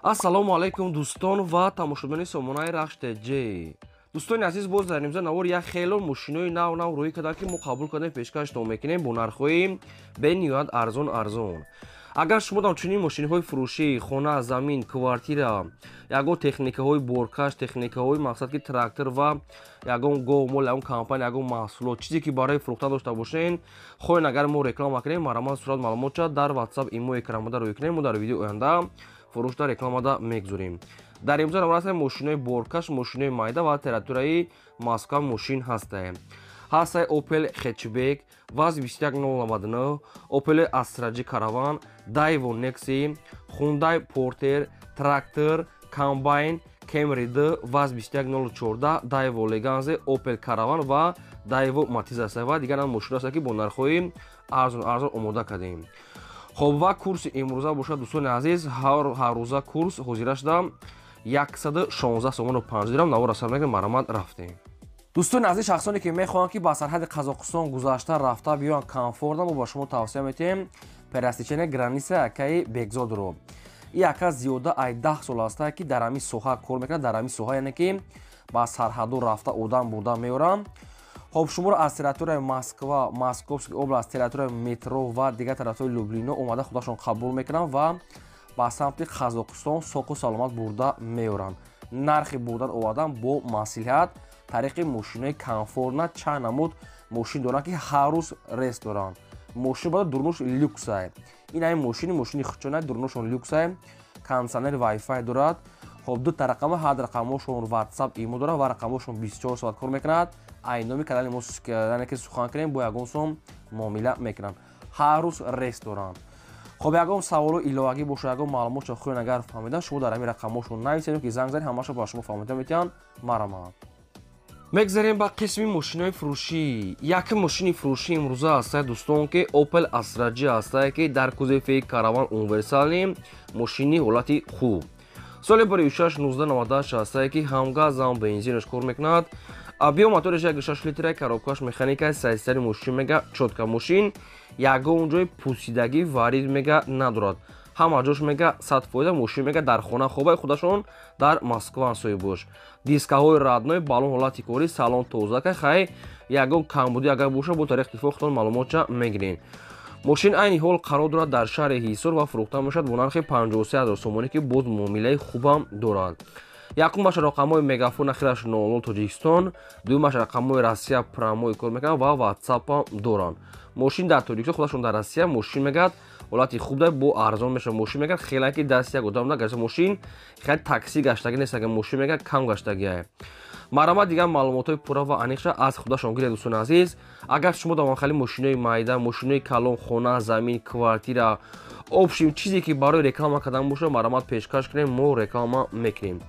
ассалому алайкум дӯстон ва тамошобинони сомонаи рахш теҷ. дӯстони азиз, боз дар имрӯза навор як хело мошинои нав рӯй карда ки мо қабул кардем пешкаштон мекунем бо нархҳои бениҳоят арзон. агар шумо дар чунин мошиниҳои фурӯшӣ хона, замин, квартира, ягон техникаҳои боркаш, техникаҳои мақсад ки трактор ва ягон гоҳ мол ягон компания ягон маҳсулот чизе ки барои фурӯхтан дошта бошен, хоҳен агар мо реклама кунем марамат сурат маълумот шуд дар WhatsApp имои карамада рӯй кунем. мо дар видеои оянда фурӯшта рекламада мегузорем. дар имрӯза навор ҳастаем мошинои боркаш, мошинои майда ва температураи мазкуа мошин ҳастаем. ҳастаи Opel Hatchback ваз 21099, Opel Astra G Caravan, Daewoo Nexi, Hyundai Porter, Tractor, Combine, Camry D ваз 21014, Daewoo Leganze, Opel Caravan ва Daewoo Matiz аст ва дигар ҳам мошин аст ки бо нархҳои арзон омода кардем. хоб ва курси имрӯза бошад дӯстони азиз, ҳаррӯза курс ҳозира шуда 116 сомону 5 дирам навор асар мекунем марамат рафтем. дӯстони азиз, шахсоне ки мехоҳанд ки ба сарҳади Қазоқистон гузашта рафта биёян комфортно, мо ба шумо тавсия метем пересечение граница якаи Бегзодро. ин яка зиёда ай 10 сол аста ки дар ҳамин соҳа кор мекунад. дар ҳамин соҳа яъне ки ба сарҳаду рафта одам бурда меорам. хоб шуморо аз территорияи Москва, Московский област, территорияи метро ва дигар тарафҳои Люблино омада худашон қабул мекунанд ва ба самти Қазоқистон соқу саломат бурда меоранд. нархи бурдан овардан бо маслиҳат тариқи мошинои комфортна чанд намуд мошин доранд ки ҳар рӯз рейс доранд. мошин буда дурнуш люксай. ин ҳамин мошини хучона дурнушон люксай, кондитсионери Wi-Fi дорад. хоб ду та рақама, ҳар рақамошон WhatsApp имо дорад ва рақамошон 24 соат кор мекунад. айноми канали мо яъне ки сухан кунем бо ягон сом муомила мекунанд. ҳар рӯз рейс доранд. хоб ягон саволу иловагӣ боша, ягон маълумотшо хуён агар фаҳмидан, шумо дар ҳамин рақамошон нависед ки занг занед, ҳамаашо ба шумо фаҳмида метиҳанд. марамат. мегзарем ба қисми мошинои фурӯшӣ. яке мошини фурӯшӣ имрӯза ҳастае дӯстон ки Opel Astra G ҳастае ки дар кузофи Caravan универсали мошини ҳолати хуб. соли 16-1998 ҳастае ки ҳам газ ҳам бензинаш кор мекунад. объем моториш 1.6 литра, коробкаш механика, сайстари мошин мега чотка мошин, ягон ҷои пусидагӣ варид мега надорад. ҳама ҷош мега 100% мошин мега дар хона хобаи худашон дар Москва ансои бош. дискаҳои радной, балон ҳолати кори, салон тозака, хай ягон камбудӣ агар боша бо тариқи телефон худтон маълумотша мегирен. мошин айни ҳол қарор дорад дар шаҳри Ҳисор ва фурӯхта мешавад бо нархи 53000 сомонӣ ки боз муомилаи хубам дорад. якумаш рақамҳои мегафон ахираш 00 Тоҷикистон, дуюмаш рақамҳои Россия промои кор мекунад ва WhatsApp доранд. мошин дар Тоҷикистон худашон дар Россия мошин мегад ҳолати хуб дар бо арзон мешавад. мошин мегад хеле ки дасти як одам гашта мошин хеле такси гаштагӣ нест, ки мошин мегад кам гаштагиае. марамат дигар маълумотҳои пурра ва аниқша аз худашон гиред дӯстони азиз. агар шумо дар махали мошинои майда, мошинои калон, хона, замин, квартира, обшим чизе ки барои реклама кардан боша марамат пешкаш кунем, мо реклама мекунем.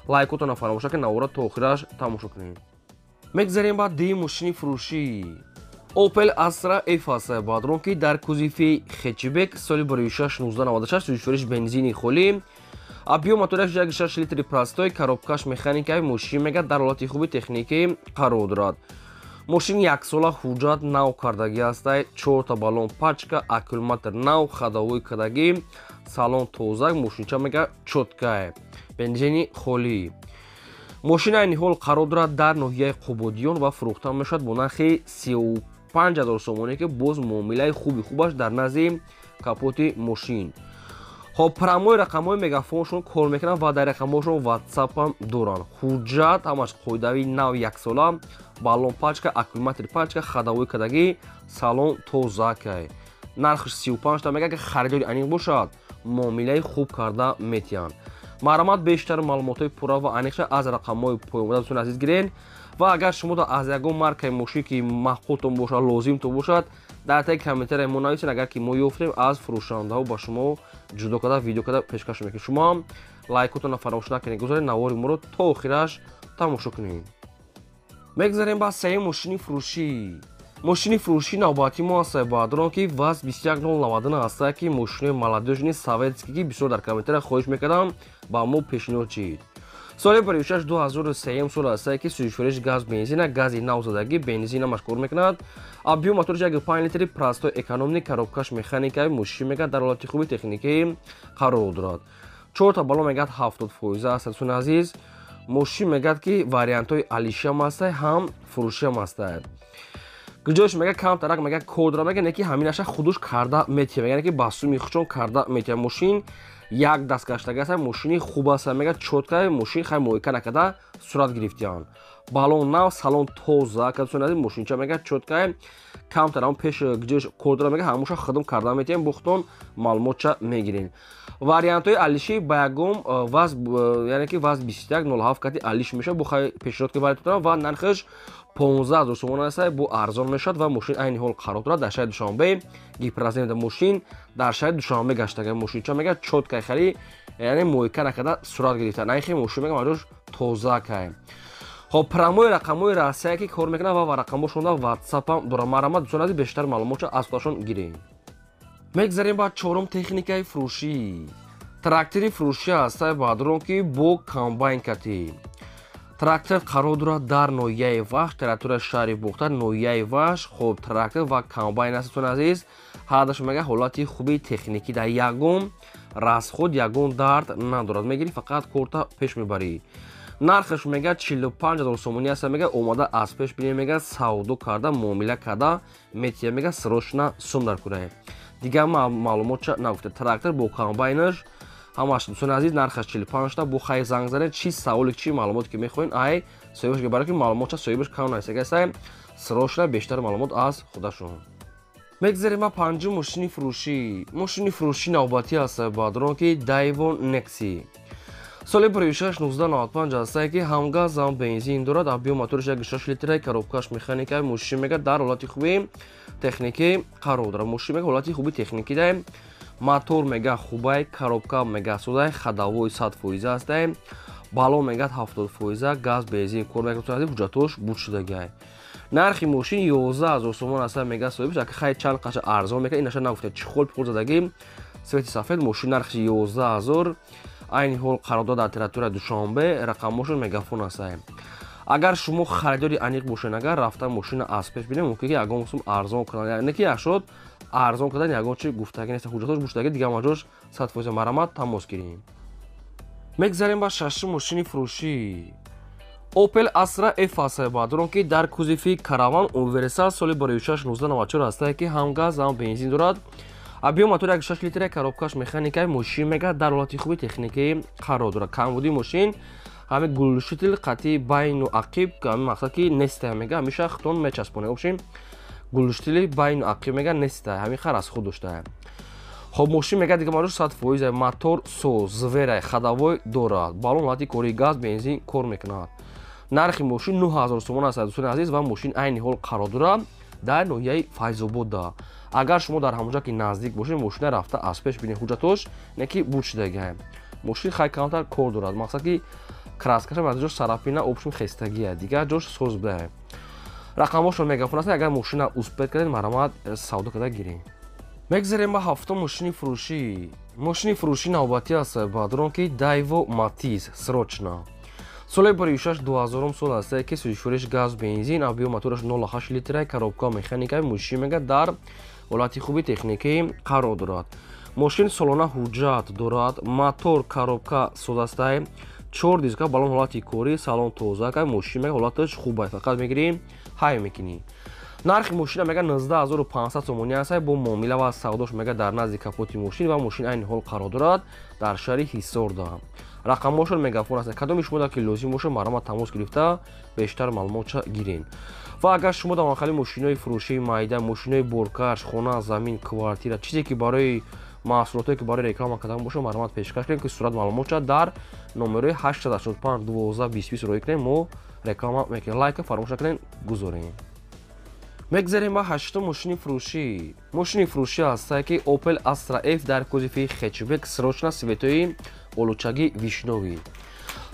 лайкотона фаромоша ки навора то охираш тамошо кунем. мегзарем ба ди мошини фурӯшӣ. Opel Astra F ҳастае баъдрон ки дар кузофи Hatchback соли 16-1996 сӯзишвориш бензини холӣ, объем моториш 1.6 литри простой, коробкаш механикаи мошин мега дар ҳолати хуби техникӣ қарор дорад. мошин яксола ҳуҷҷат нав кардагӣ ҳастае, 4 та балон пачка, аккумулятор нав, ходовой кардагӣ, салон тозак, мошинча мега чоткае, бензини холӣ. мошин айни ҳол қарор дорад дар ноҳияи Қубодиён ва фурӯхта мешавад бо нархи 35000 сомонӣ ки боз муомилаи хубаш дар назди капоти мошин. хоб промои рақамҳои мегафоншон кор мекунанд ва дар рақамҳошон WhatsApp доранд. ҳуҷҷат ҳамаш қоидавии нав яксола, балон пачка, аккумулятори пачка, ходовой кардагӣ, салон тозакай. нархш 35 та мега ки харидори аниқ бошад муомилаи хуб карда метиҳанд. марамат бештар маълумотҳои пурра ва аниқша аз рақамҳои поёмода дӯстони азиз гирен ва агар шумо аз ягон маркаи мошин ки маҳқултон бошад, лозимтон бошад, дар таги комментария мо нависед. агар ки мо ёфтем аз фурӯшандаҳо ба шумо ҷудо карда видео карда пешкаш мекунем. шумо ҳам лайкотона фаромош накунед, гузоред навори моро то охираш тамошо кунед. мегзарем ба сеюм мошини фурӯшӣ. мошини фурӯшӣ навбати мо ҳастае баъдрон ки ваз 21099 ҳастае ки мошинои молодежни советский ки бисёр дар комментария хоҳиш мекардам ба мо пешниҳод чиед. соли 26-2003 сол ҳастае ки сӯзишвориш газ бензина, гази навзадагӣ, бензин ҳамаш кор мекунад. объем моториш 1.5 литри простой экономник, коробкаш механикаи мошин мега дар ҳолати хуби техникии қарор дорад. 4 та балон мегӯяд 70% аст. Дӯстони азиз, мошин мегӯяд ки вариантҳои алишиам астад, ҳам фурӯшиам астад. гуҷоиш мегӯяд камтарак мегӯяд кодра мегӯяд не ки ҳаминаша худуш карда метиҳад, мегӯяд ки ба суми хушон карда метиҳад. Мошин як даст гаштаги аст, мошини хуб аст, мегӯяд чотка мошин хай муойка накарда сурат гирифтиян. балон нав, салон тоза, ка дӯстони азиз мошинча мегӯяд чотка камтар ҳам пеш гуҷоиш кодра мегӯяд ҳамуша хидм карда метиҳем, бухтон маълумотча мегирин. вариантҳои алиши ба ягум ваз яъне ки ваз 2107 кати алиш мешавад. бу хай пешниҳод ки баротон ва нархиш 15 000 сомон аст. бу арзон мешавад ва мошин айни ҳол қарор дорад дар шаҳри Душанбе. гипрозенда мошин дар шаҳри Душанбе гаштага мошинча мегӯяд чотка хали яъне муойка накарда сурат гирифта. найхи мошин мегӯяд маҷбур тоза кай. خب پراموی رقم‌های راستی که کار میکنه و رقم‌هاشون در واتساپ هم داره. مرامت دوستان عزیز بیشتر معلومات از خودشون گیرین. میگذاریم با چهارم تکنیکای فروشی. تراکتوری فروشی است بعدون که با کامباین کتی. تراکتور قرار دارد در نوعیه وحش، تراکتور شهری بوختر نوعیه وحش. خب تراکتور و کامباین است دوستان عزیز. هدفش میگه حالتی خوبی تکنیکی در یگم راسخود یگم درد ندارد. میگیری فقط کورتا پیش میبری. нархаш мегӯяд 45000 сомонӣ аст. мегӯяд омода аз пеш бинем, мегӯяд савдо карда муомила карда метиҳад, мегӯяд срочно сум дар кураи дигар маълумотча нагуфта. трактор бо комбайнаш ҳамаш дӯстони азиз нархаш 45 та. бо хай занг занед чи саволи чи маълумоте ки мехоҳед ай соҳибаш барои ки маълумотча соҳибаш кам насагаса срочно бештар маълумот аз худашон. мегзарем ба панҷум мошини фурӯшӣ. мошини фурӯшӣ навбатӣ аст баъдон ки Daiwo Nexi. соли 1695 аст ки ҳам газ ҳам бензин дорад. объем моториш 1.6 литр, коробкаш механика. мошин мегӯяд дар ҳолати хуби техникӣ қарор дорад. мошин мегӯяд ҳолати хуби техникӣ дай. мотор мегӯяд хубай, коробка мегӯяд содай, хадавои 100% аст. балон мегӯяд 70%, газ бензин кор мекунад. ҳуҷҷатош буд шудагай. нархи мошин 11000 сомон аст. мегӯяд соҳибаш аки хай чанд қаша арзон мекунад. инаша нагуфта чихол пихол задаги свети сафед. мошин нархи 11000 айни ҳол қарор дорад дар территорияи Душанбе. рақамошон мегафон аст. агар шумо харидори аниқ бошед, агар рафта мошина аз пеш бинем мумкин ки ягон сум арзон кунад, не ки яшод арзон кардан ягон чи гуфтагӣ нест. ҳуҷҷатош буштаги дигар маҷош 100% марамат тамос гирем. мегзарем ба шашум мошини фурӯшӣ. Opel Astra F аст баъдон ки дар кузофи караван универсал соли 1694 аст ки ҳам газ ҳам бензин дорад. объем мотори 1.6 литр, коробкаш механика. мошин мегӯяд дар ҳолати хуби техникӣ қарор дорад. камбуди мошин ҳами гулшутил қатъи байну ақиб мақсад ки неста мегӯяд ҳамеша хитон мечаспоне. обшин гулшутили байну ақиб мегӯяд неста ҳами хар аз худ дошта. хоб мошин мегӯяд дигар маҷбур 100% мотор соз звера хадавой дорад. балон ҳолати кори газ бензин кор мекунад. нархи мошин 9000 сомон аст дӯстони азиз ва мошин айни ҳол қарор дорад дар ноҳияи Файзобода. агар шумо дар ҳамонҷа ки наздик бошед мошина рафта аз пеш бинед ҳуҷҷатош не ки буд шудагӣ. мошин хай камтар кор дорад. мақсад ки краскаша аз ҷош сарафина обшин хестагия дигар ҷош соз буда. рақамошон мегафон аст. агар мошина успед кардед марамат савдо карда гирем. мегзарем ба ҳафтум мошини фурӯшӣ. мошини фурӯшӣ навбатӣ аст баъдон ки Daiwo Matiz срочно. соли 2006 сол аст ки сӯзишвориш газ бензин, объем мотораш 0.8 литр, коробка механика. мошин мегӯяд дар ҳолати хуби техникӣ қарор дорад. мошин солона ҳуҷҷат дорад. мотор коробка соз аст. 4 диска балон ҳолати кори, салон тоза. мошин мегӯяд ҳолаташ хуб аст. фақат мегирӣ ҳай мекунӣ. нархи мошина мегӯяд 19500 сомонӣ аст. бо муомила ва савдош мегӯяд дар назди капоти мошин ва мошин айни ҳол қарор дорад дар шаҳри Ҳисорда. рақамошон мегафон аст. кадоми шумо ки лозим бошад маромат тамос гирифта бештар маълумотча гирен. ва агар шумо дар махалли мошинои фурӯшии майда, мошинои боркаш, хона, замин, квартира, чизе ки барои маҳсулоте ки барои реклама кардан бошад маромат пешкаш кунед ки сурат маълумотча дар номерои 885 12 20 роӣ кунед. мо реклама мекунем. лайка фаромӯш накунед гузорем. мегзарем ба ҳаштум мошини фурӯшӣ. мошини фурӯшӣ аст ки Opel Astra F дар кузофи хетчбек срочно светои олучаги вишневӣ.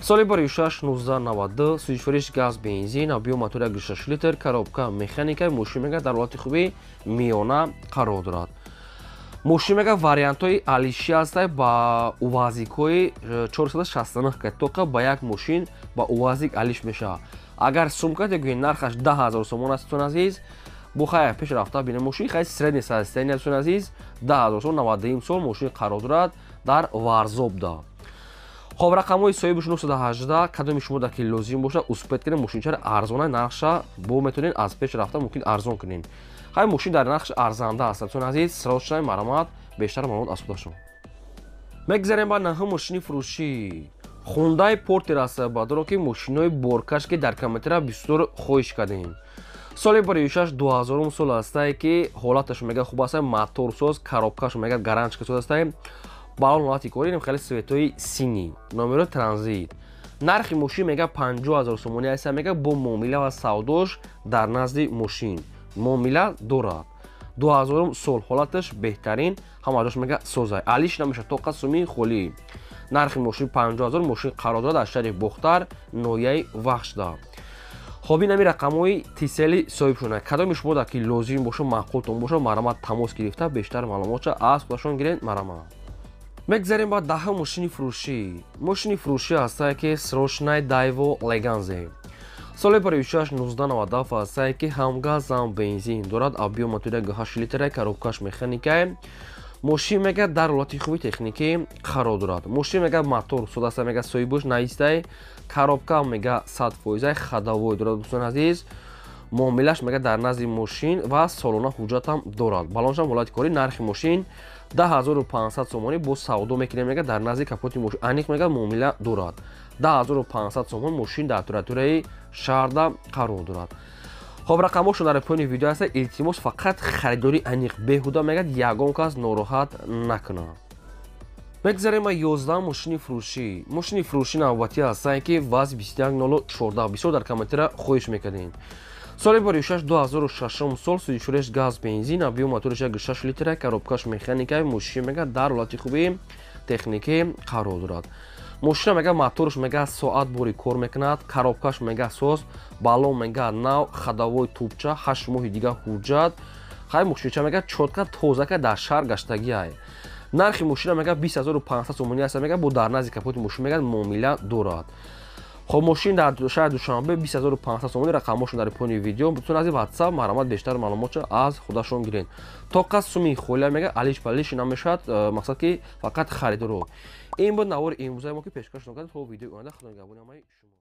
соли 1692 сӯзишвориш газ бензин, объем мотори 1.6 литр, коробка механика. мошин мегӯяд дар ҳолати хуби миёна қарор дорад. мошин мегӯяд вариантҳои алиши аст ба увазикҳои 469 катоқа ба як мошин ба увазик алиш мешавад. агар сумкате гӯед нархаш 10000 сомон аст дӯстони азиз. бо хай пеш рафта бинем мошин хай средни состояние дӯстони азиз 10000 сомон. 99 сол мошин қарор дорад дар Варзобда. хоб рақамҳои соҳибаш 918 кадоми шумо дар ки лозим боша успет кунед мошинчаро арзона нархша бо метавонед аз пеш рафта мумкин арзон кунед. ҳай мошин дар нархш арзанда аст. Чун азиз срочная маромат бештар маълумот аз худашон. мегзарем ба наҳ мошини фурӯшӣ. Hyundai Porter аст ба доро ки мошинои боркаш ки дар комментара бисёр хоҳиш кардем. соли барои 2000 сол астае ки ҳолаташ мега хуб аст, моторсоз, коробкаш мега гаранчка соз астае. балон ҳолати коридем хеле светои синий. номеро транзит. нархи мошин мега 50000 сомонӣ аст, мега бо муомила ва савдош дар назди мошин. муомила дорад. 2000 сол ҳолаташ беҳтарин, ҳамаҷош мега созай. алиш намеша тоқа сумии холӣ. нархи мошин 50000 мошин қарор дорад аз шаҳри Бохтар, ноҳияи Вахшда. хоб ин ҳами рақамҳои тисели соҳибшона. кадоми шумо дар ки лозим боша маъқултон боша маромат тамос гирифта бештар маълумотша аз худашон гиред. маромат. мегзарем ба даҳа мошини фурӯшӣ. мошини фурӯшӣ астае ки срочная Daewoo Leganze. соли барои 1992 астае ки ҳам газ ҳам бензин дорад. объём мотори 8 литра, коробкаш механикае. мошин мега дар ҳолати хуби техникӣ қарор дорад. мошин мега мотор содаста мега соҳибош наистае. коробка мега 100% хадовой дорад. дӯстон азиз муомилаш мега дар назди мошин ва солона ҳуҷҷатам дорад. балоншам ҳолати корӣ. нархи мошин 10500 сомонӣ бо савдо мекунем мега дар назди капоти мошин. аниқ мега муомила дорад. 10500 сомон мошин дар территорияи шаҳрда қарор дорад. хоб рақамҳошо дар поёни видео аст. илтимос фақат харидори аниқ беҳуда мегад ягон кас нороҳат накунад. мегзарем ба 11 мошини фурӯшӣ. мошини фурӯшӣ навбатӣ астае ки ваз 2104 бисёр дар комментара хоҳиш мекардем. соли барои 2006 сол 34 газ бензин, объём моториш 6 литра, коробкаш механикае. мошин мега дар ҳолати хуби техникӣ қарор дорад. мошина мега моторш мега соат бори кор мекунад, коробкаш мега соз, балон мега нав, хадовой тӯбча, 8 моҳи дига ҳуҷҷат. хай мошинча мега чотка тозака дар шаҳр гаштагиае. нархи мошина мега 20500 сомонӣ аст, мега бо дар назди капоти мошин мега муомила дорад. хоб мошин дар шаҳри Душанбе 20500 сомонӣ. рақамҳошон дар поёни видео. бутун аз WhatsApp маромат бештар маълумотша аз худашон гиред. тоқа сумии холия мега алиш палиш намешад, мақсад ки фақат харидоро. ин буд навори имрӯзаи мо ки пешкаш кардем. то видеои оянда худо нигҳбони ҳамаи шумо.